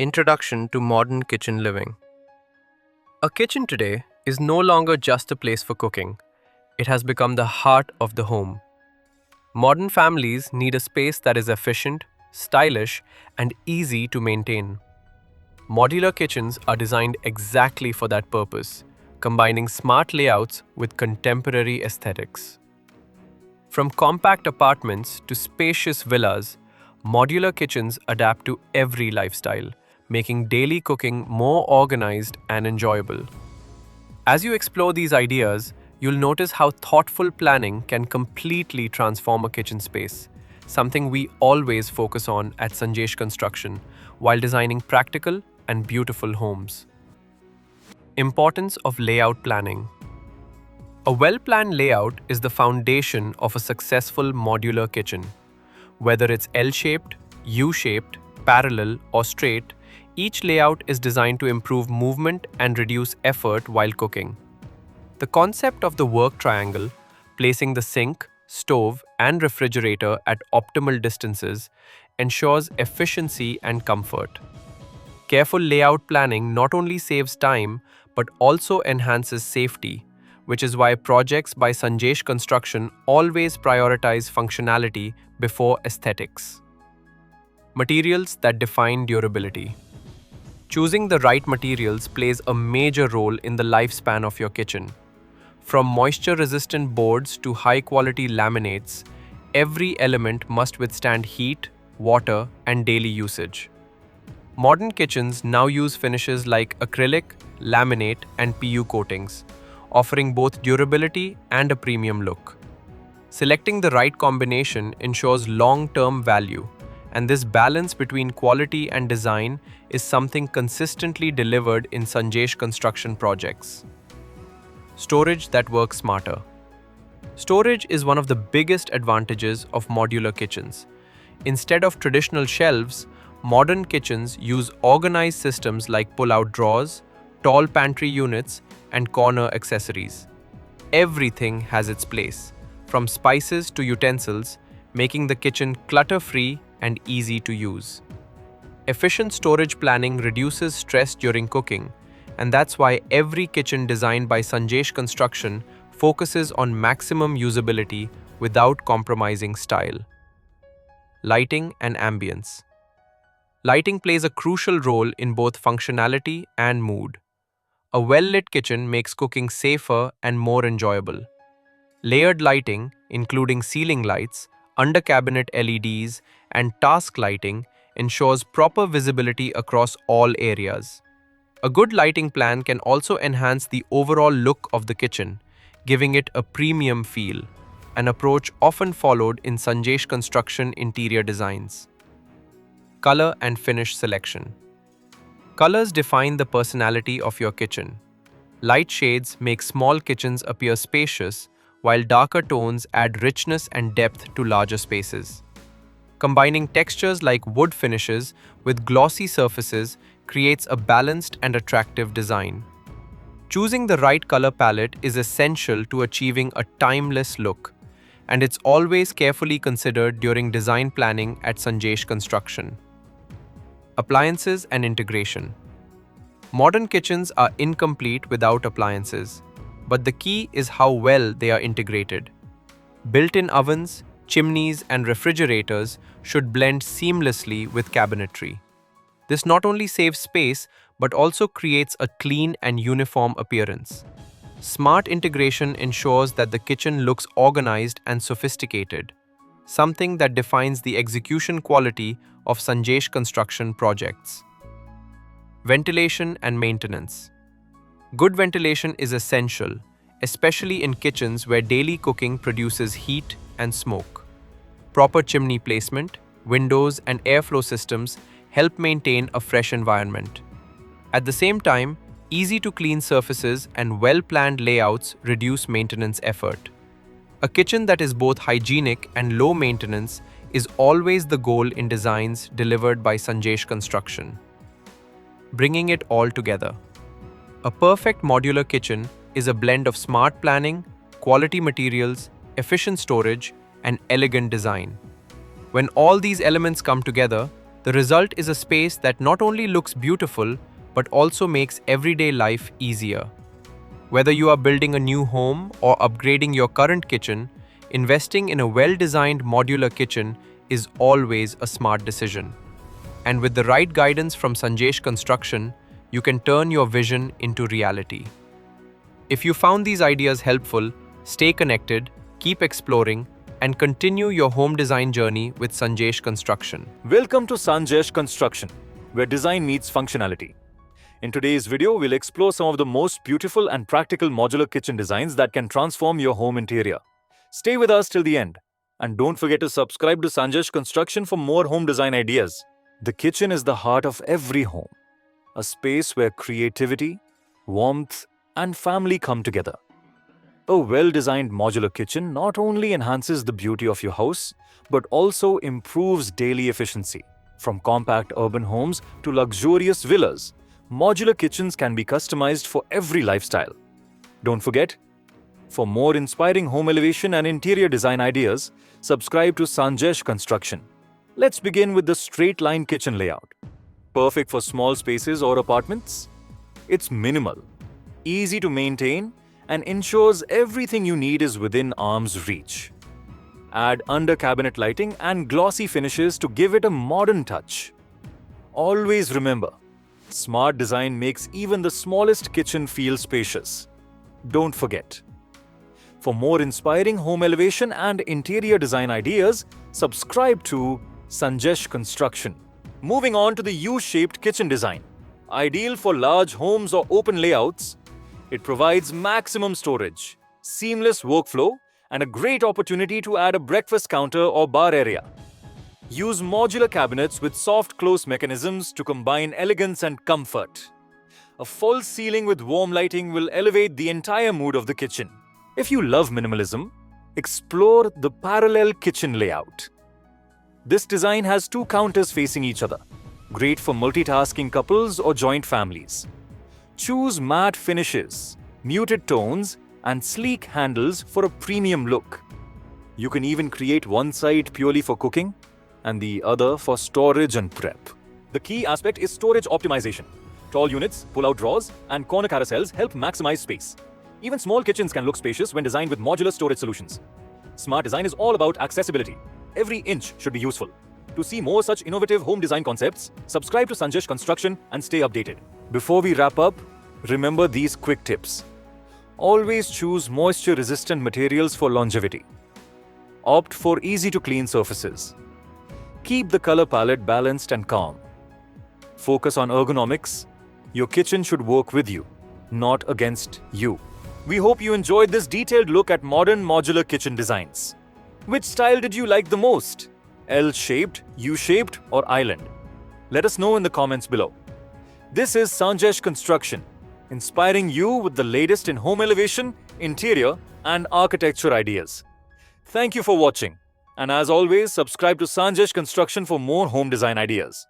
Introduction to Modern Kitchen Living. A kitchen today is no longer just a place for cooking, it has become the heart of the home. Modern families need a space that is efficient, stylish, and easy to maintain. Modular kitchens are designed exactly for that purpose, combining smart layouts with contemporary aesthetics. From compact apartments to spacious villas, modular kitchens adapt to every lifestyle, making daily cooking more organized and enjoyable. As you explore these ideas, you'll notice how thoughtful planning can completely transform a kitchen space, something we always focus on at Sanjesh Construction while designing practical and beautiful homes. Importance of layout planning. A well-planned layout is the foundation of a successful modular kitchen. Whether it's L-shaped, U-shaped, parallel, or straight, each layout is designed to improve movement and reduce effort while cooking. The concept of the work triangle, placing the sink, stove, and refrigerator at optimal distances, ensures efficiency and comfort. Careful layout planning not only saves time but also enhances safety, which is why projects by Sanjesh Construction always prioritize functionality before aesthetics. Materials that define durability. Choosing the right materials plays a major role in the lifespan of your kitchen. From moisture-resistant boards to high-quality laminates, every element must withstand heat, water, and daily usage. Modern kitchens now use finishes like acrylic, laminate, and PU coatings, offering both durability and a premium look. Selecting the right combination ensures long-term value, and this balance between quality and design is something consistently delivered in Sanjesh Construction projects. Storage that works smarter. Storage is one of the biggest advantages of modular kitchens. Instead of traditional shelves, modern kitchens use organized systems like pull-out drawers, tall pantry units, and corner accessories. Everything has its place, from spices to utensils, making the kitchen clutter-free and easy to use. Efficient storage planning reduces stress during cooking, and that's why every kitchen designed by Sanjesh Construction focuses on maximum usability without compromising style. Lighting and ambience. Lighting plays a crucial role in both functionality and mood. A well-lit kitchen makes cooking safer and more enjoyable. Layered lighting, including ceiling lights, under-cabinet LEDs, and task lighting, ensures proper visibility across all areas. A good lighting plan can also enhance the overall look of the kitchen, giving it a premium feel, an approach often followed in Sanjesh Construction interior designs. Color and finish selection. Colors define the personality of your kitchen. Light shades make small kitchens appear spacious, while darker tones add richness and depth to larger spaces. Combining textures like wood finishes with glossy surfaces creates a balanced and attractive design. Choosing the right color palette is essential to achieving a timeless look, and it's always carefully considered during design planning at Sanjesh Construction. Appliances and integration. Modern kitchens are incomplete without appliances, but the key is how well they are integrated. Built-in ovens, chimneys, and refrigerators should blend seamlessly with cabinetry. This not only saves space, but also creates a clean and uniform appearance. Smart integration ensures that the kitchen looks organized and sophisticated, something that defines the execution quality of Sanjesh Construction projects. Ventilation and maintenance. Good ventilation is essential, especially in kitchens where daily cooking produces heat and smoke. Proper chimney placement, windows, and airflow systems help maintain a fresh environment. At the same time, easy-to-clean surfaces and well-planned layouts reduce maintenance effort. A kitchen that is both hygienic and low maintenance is always the goal in designs delivered by Sanjesh Construction. Bringing it all together. A perfect modular kitchen is a blend of smart planning, quality materials, efficient storage, and elegant design. When all these elements come together, The result is a space that not only looks beautiful but also makes everyday life easier. Whether you are building a new home or upgrading your current kitchen, investing in a well-designed modular kitchen is always a smart decision. And with the right guidance from Sanjesh Construction, you can turn your vision into reality. If you found these ideas helpful, stay connected, keep exploring, and continue your home design journey with Sanjesh Construction. Welcome to Sanjesh Construction, where design meets functionality. In today's video, we'll explore some of the most beautiful and practical modular kitchen designs that can transform your home interior. Stay with us till the end. And don't forget to subscribe to Sanjesh Construction for more home design ideas. The kitchen is the heart of every home, a space where creativity, warmth, and family come together. A well-designed modular kitchen not only enhances the beauty of your house, but also improves daily efficiency. From compact urban homes to luxurious villas, modular kitchens can be customized for every lifestyle. Don't forget, for more inspiring home elevation and interior design ideas, subscribe to Sanjesh Construction. Let's begin with the straight-line kitchen layout. Perfect for small spaces or apartments? It's minimal, easy to maintain, and ensures everything you need is within arm's reach. Add under-cabinet lighting and glossy finishes to give it a modern touch. Always remember, smart design makes even the smallest kitchen feel spacious. Don't forget. For more inspiring home elevation and interior design ideas, subscribe to Sanjesh Construction. Moving on to the U-shaped kitchen design. Ideal for large homes or open layouts, it provides maximum storage, seamless workflow, and a great opportunity to add a breakfast counter or bar area. Use modular cabinets with soft close mechanisms to combine elegance and comfort. A false ceiling with warm lighting will elevate the entire mood of the kitchen. If you love minimalism, explore the parallel kitchen layout. This design has two counters facing each other, great for multitasking couples or joint families. Choose matte finishes, muted tones, and sleek handles for a premium look. You can even create one side purely for cooking and the other for storage and prep. The key aspect is storage optimization. Tall units, pull-out drawers, and corner carousels help maximize space. Even small kitchens can look spacious when designed with modular storage solutions. Smart design is all about accessibility. Every inch should be useful. To see more such innovative home design concepts, subscribe to Sanjesh Construction and stay updated. Before we wrap up, remember these quick tips. Always choose moisture-resistant materials for longevity. Opt for easy-to-clean surfaces. Keep the color palette balanced and calm. Focus on ergonomics. Your kitchen should work with you, not against you. We hope you enjoyed this detailed look at modern modular kitchen designs. Which style did you like the most? L-shaped, U-shaped, or island? Let us know in the comments below. This is Sanjesh Construction, inspiring you with the latest in home elevation, interior, and architecture ideas. Thank you for watching. And as always, subscribe to Sanjesh Construction for more home design ideas.